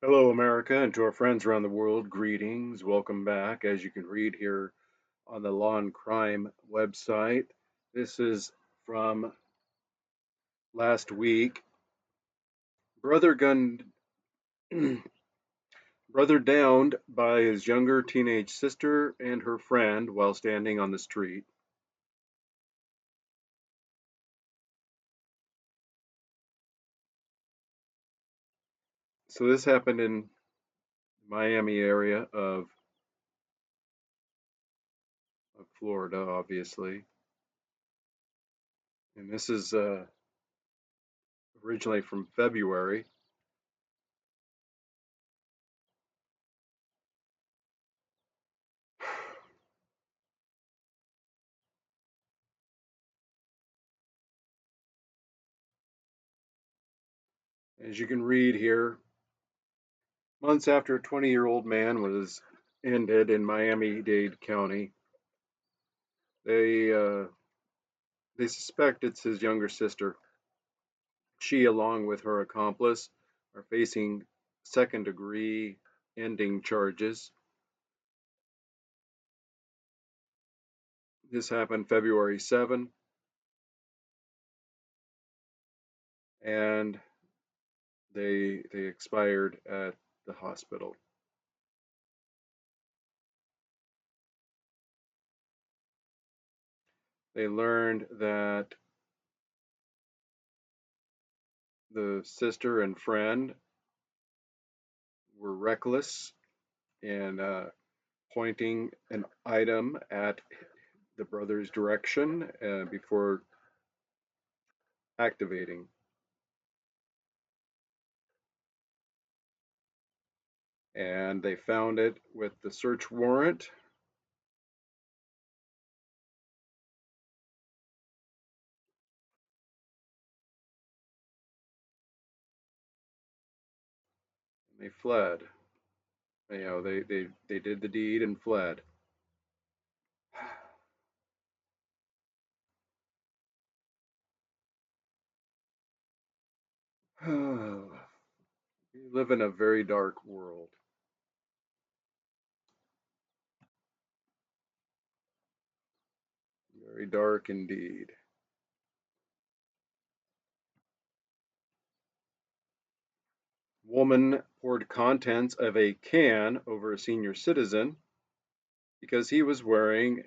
Hello, America, and to our friends around the world, greetings. Welcome back. As you can read here on the Law and Crime website, this is from last week. Brother gunned, brother downed by his younger teenage sister and her friend while standing on the street. So this happened in Miami area of Florida, obviously, and this is originally from February. As you can read here, months after a 20-year-old man was ended in Miami-Dade County, they uh, they suspect it's his younger sister. She, along with her accomplice, are facing second-degree ending charges. This happened February 7, and they expired at the hospital. They learned that the sister and friend were reckless in pointing an item at the brother's direction before activating. And they found it with the search warrant. And they fled. They did the deed and fled. We live in a very dark world. Very dark indeed. Woman poured contents of a can over a senior citizen because he was wearing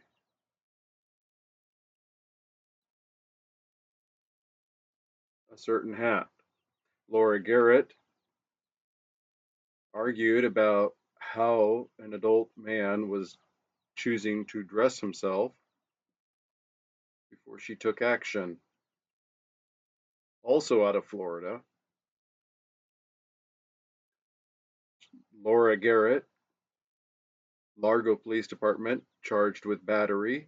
a certain hat. Laura Garrett argued about how an adult man was choosing to dress himself before she took action. Also out of Florida, Laura Garrett, Largo Police Department, charged with battery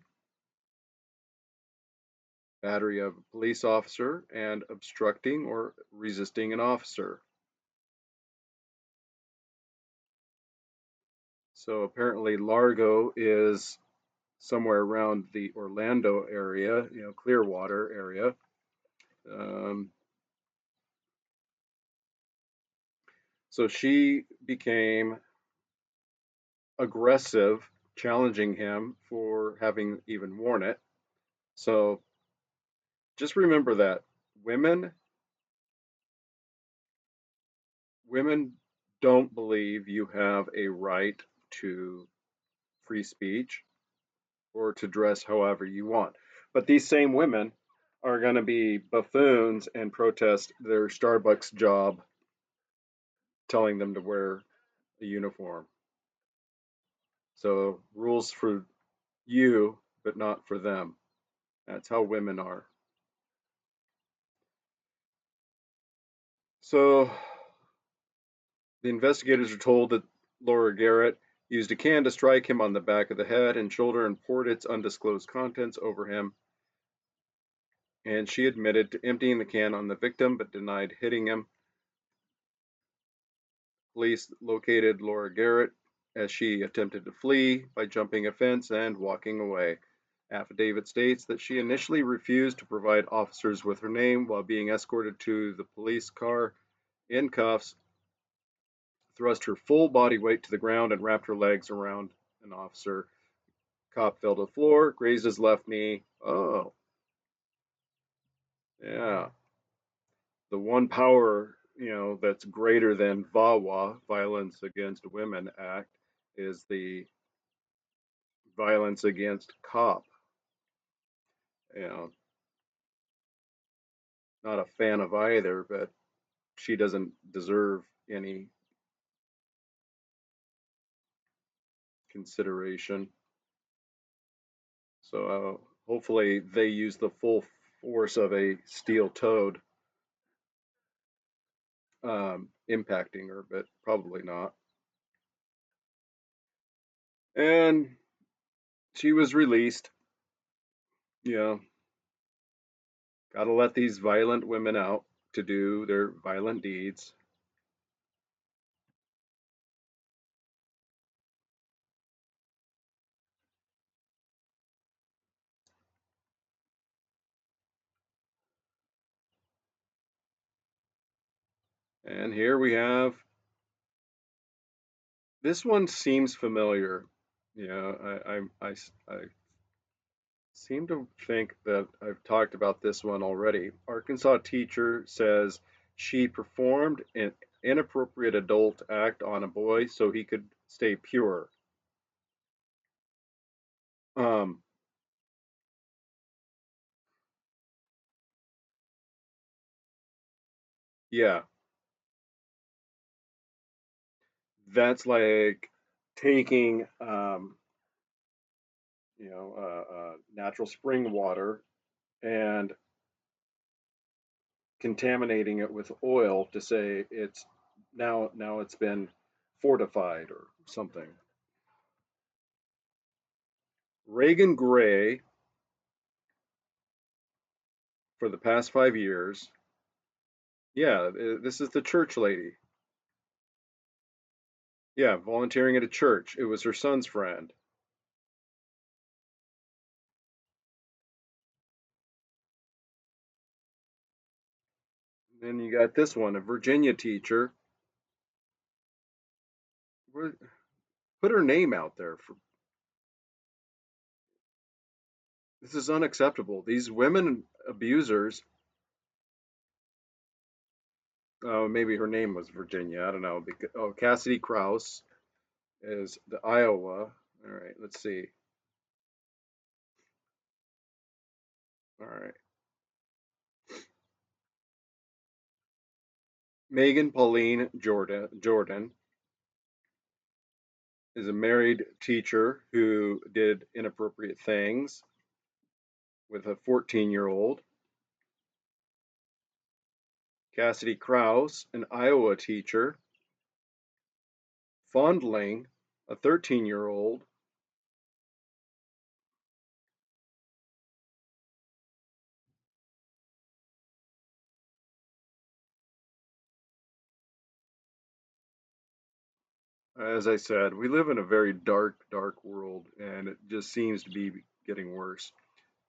of a police officer, and obstructing or resisting an officer. So apparently, Largo is somewhere around the Orlando area, Clearwater area. Um, so she became aggressive, challenging him for having even worn it. So just remember that women women don't believe you have a right to free speech or to dress however you want. But these same women are going to be buffoons and protest their Starbucks job telling them to wear a uniform. So rules for you, but not for them. That's how women are. So the investigators are told that Laura Garrett used a can to strike him on the back of the head and shoulder and poured its undisclosed contents over him. And she admitted to emptying the can on the victim but denied hitting him. Police located Laura Garrett as she attempted to flee by jumping a fence and walking away. Affidavit states that she initially refused to provide officers with her name while being escorted to the police car in cuffs thrust her full body weight to the ground and wrapped her legs around an officer. Cop fell to the floor, grazed his left knee. Oh, yeah. The one power, that's greater than VAWA, Violence Against Women Act, is the violence against cop. You know, not a fan of either, but she doesn't deserve any consideration. So hopefully they use the full force of a steel toed impacting her, but probably not. And she was released. You know, got to let these violent women out to do their violent deeds. And here we have this one seems familiar. I seem to think that I've talked about this one already. Arkansas teacher says she performed an inappropriate adult act on a boy so he could stay pure. Um, yeah, that's like taking natural spring water and contaminating it with oil to say it's now it's been fortified or something. Reagan Gray, for the past 5 years, yeah, this is the church lady. Yeah, volunteering at a church. It was her son's friend. Then you got this one, a Virginia teacher. Put her name out there for this is unacceptable. These women abusers. Maybe her name was Virginia. I don't know. Oh, Cassidy Krause is the Iowa. All right, let's see. All right, Megan Pauline Jordan is a married teacher who did inappropriate things with a 14-year-old. Cassidy Krause, an Iowa teacher, fondling a 13-year-old. As I said, we live in a very dark, dark world, and it just seems to be getting worse.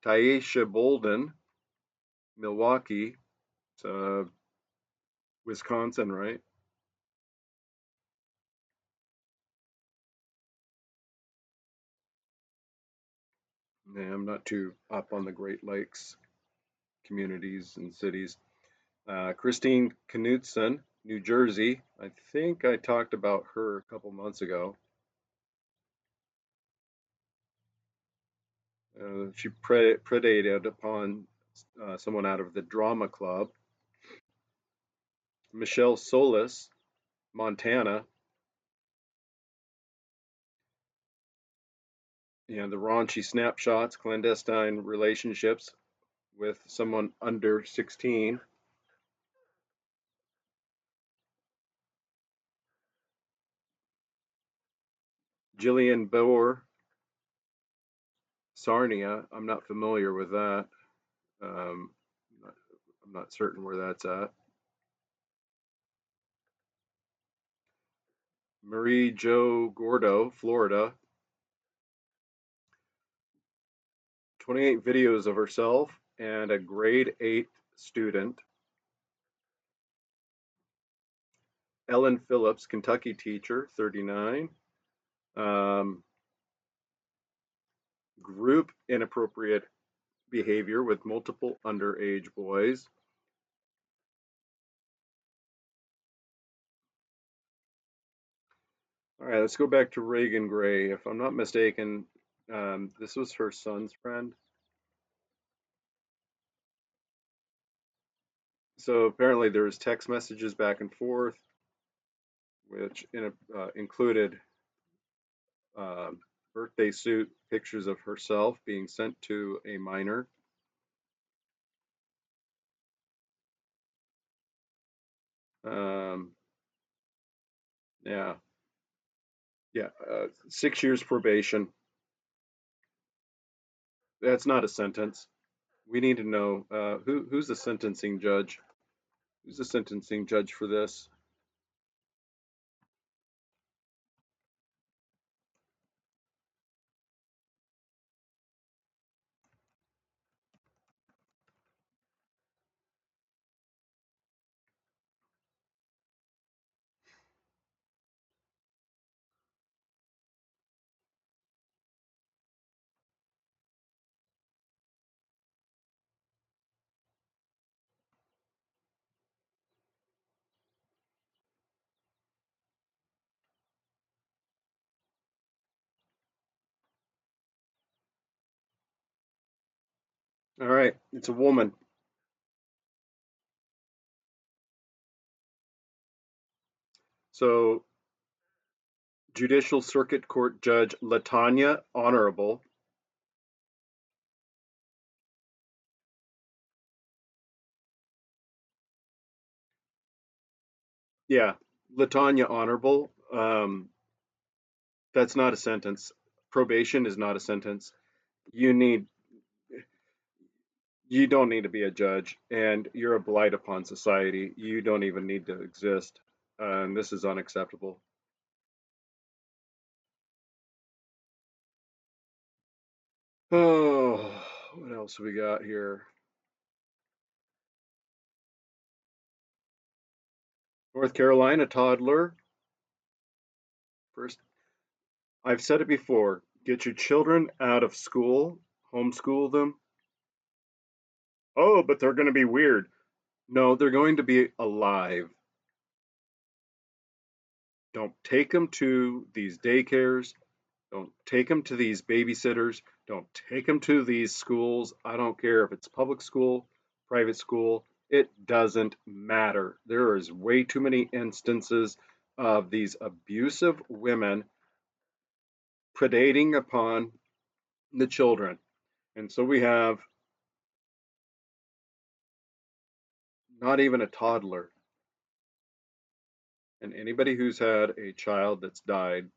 Taisha Bolden, Milwaukee, uh, Wisconsin, right? Yeah, I'm not too up on the Great Lakes communities and cities. Christine Knudsen, New Jersey. I think I talked about her a couple months ago. She predated upon someone out of the drama club. Michelle Solis, Montana. The raunchy snapshots, clandestine relationships with someone under 16. Jillian Boer, Sarnia. I'm not familiar with that. Um, I'm not certain where that's at. Marie Jo Gordo, Florida. 28 videos of herself and a grade 8 student. Ellen Phillips, Kentucky teacher, 39. Um, Group inappropriate behavior with multiple underage boys. All right, let's go back to Reagan Gray. If I'm not mistaken, this was her son's friend. So apparently there was text messages back and forth, which included uh, birthday suit pictures of herself being sent to a minor. Um, yeah, yeah, 6 years probation. That's not a sentence. We need to know who's the sentencing judge. Who's the sentencing judge for this? All right, it's a woman. So, Judicial Circuit Court Judge Latanya Honorable. Yeah, Latanya Honorable. That's not a sentence. Probation is not a sentence. You need, you don't need to be a judge, and you're a blight upon society. You don't even need to exist. And this is unacceptable. Oh, what else we got here? North Carolina toddler. First, I've said it before, get your children out of school, homeschool them. Oh, but they're going to be weird. No, they're going to be alive. Don't take them to these daycares. Don't take them to these babysitters. Don't take them to these schools. I don't care if it's public school, private school. It doesn't matter. There is way too many instances of these abusive women predating upon the children. And so we have not even a toddler. And anybody who's had a child that's died,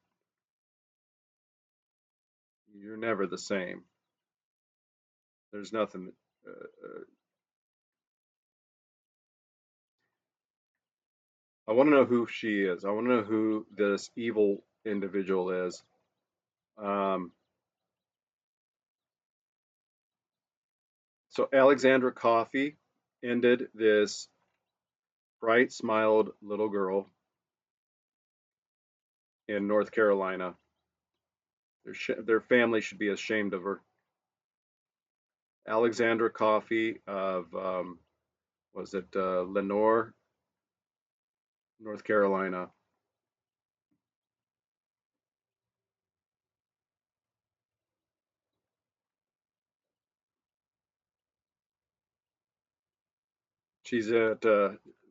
you're never the same. There's nothing. I want to know who she is. I want to know who this evil individual is. Um, so Alexandra Coffey ended this bright smiled little girl in North Carolina. Their family should be ashamed of her. Alexandra Coffey of, was it Lenoir, North Carolina. She's at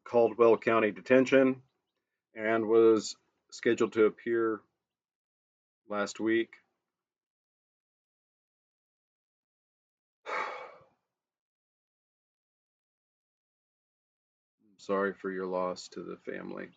Caldwell County Detention and was scheduled to appear last week. Sorry for your loss to the family.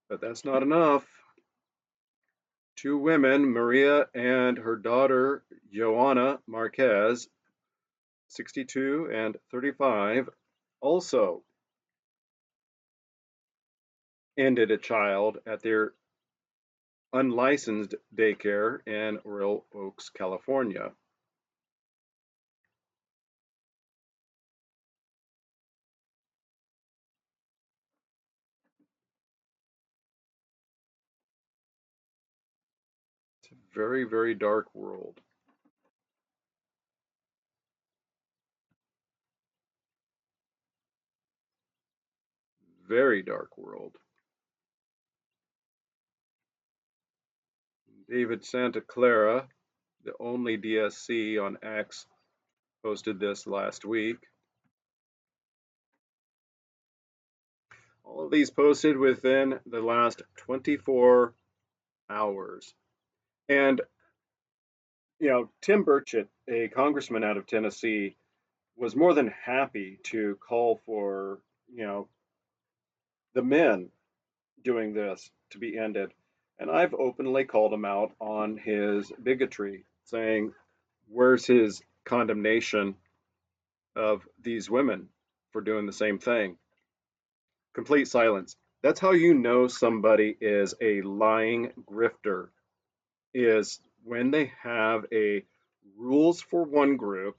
But that's not enough. Two women, Maria and her daughter, Joanna Marquez, 62 and 35, also ended a child at their unlicensed daycare in Royal Oaks, California. It's a very, very dark world. Very dark world. David Santa Clara, the only DSC on X, posted this last week. All of these posted within the last 24 hours. And, Tim Burchett, a congressman out of Tennessee, was more than happy to call for, the men doing this to be ended. And I've openly called him out on his bigotry, saying, where's his condemnation of these women for doing the same thing? Complete silence. That's how you know somebody is a lying grifter, is when they have a rules for one group,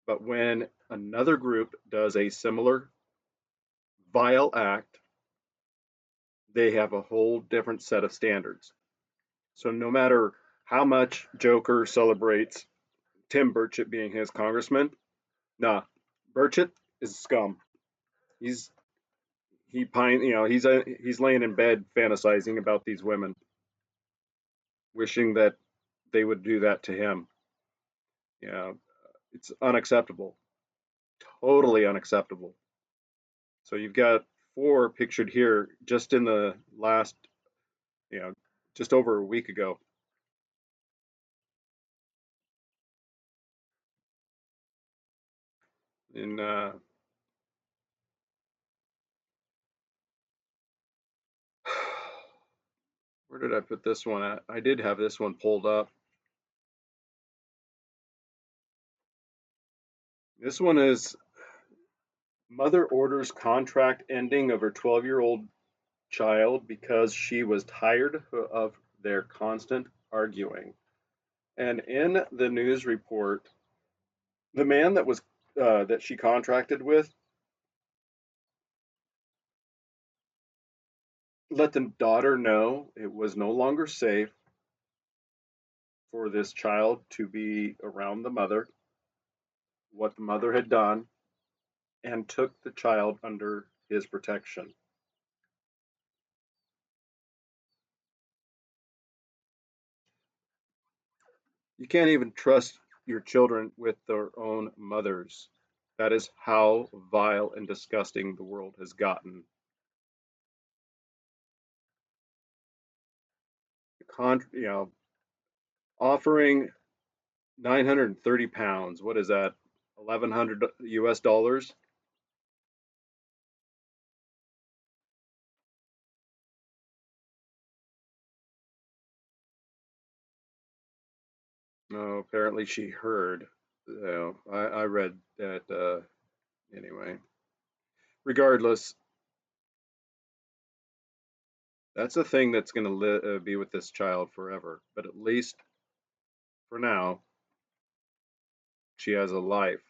but when another group does a similar vile act, they have a whole different set of standards. So no matter how much Joker celebrates Tim Burchett being his congressman, nah, Burchett is scum. He's he's laying in bed fantasizing about these women, wishing that they would do that to him. Yeah, it's unacceptable, totally unacceptable. So you've got four pictured here just in the last, you know, just over a week ago. In where did I put this one at? I did have this one pulled up. This one is mother orders contract ending of her 12-year-old child because she was tired of their constant arguing. And in the news report, the man that she contracted with let the daughter know it was no longer safe for this child to be around the mother, what the mother had done, and took the child under his protection. You can't even trust your children with their own mothers. That is how vile and disgusting the world has gotten. Offering 930 pounds. What is that? 1,100 US dollars? No, apparently she heard. I read that anyway. Regardless, that's a thing that's going to be with this child forever. But at least for now, she has a life.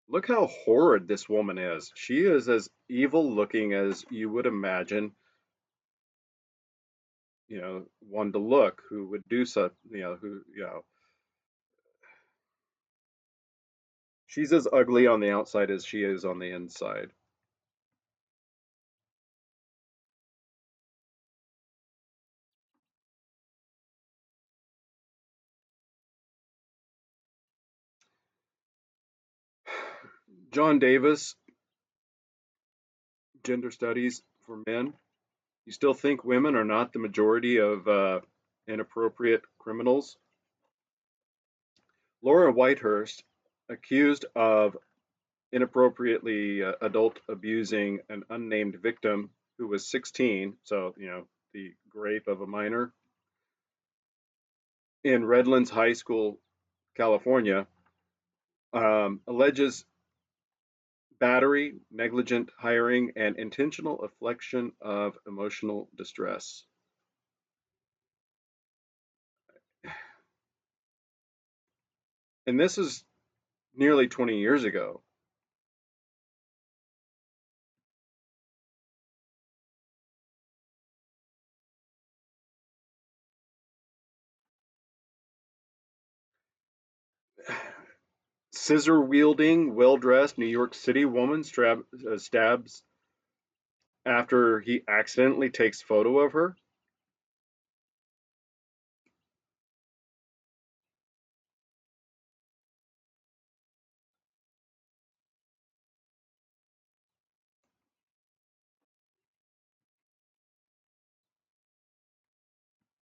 Look how horrid this woman is. She is as evil looking as you would imagine, one to look who would do such, she's as ugly on the outside as she is on the inside. John Davis, gender studies for men. You still think women are not the majority of inappropriate criminals? Laura Whitehurst, accused of inappropriately adult abusing an unnamed victim who was 16, so, the rape of a minor, in Redlands High School, California, alleges battery, negligent hiring, and intentional infliction of emotional distress. And this is nearly 20 years ago. Scissor wielding, well dressed New York City woman stabs after he accidentally takes photo of her.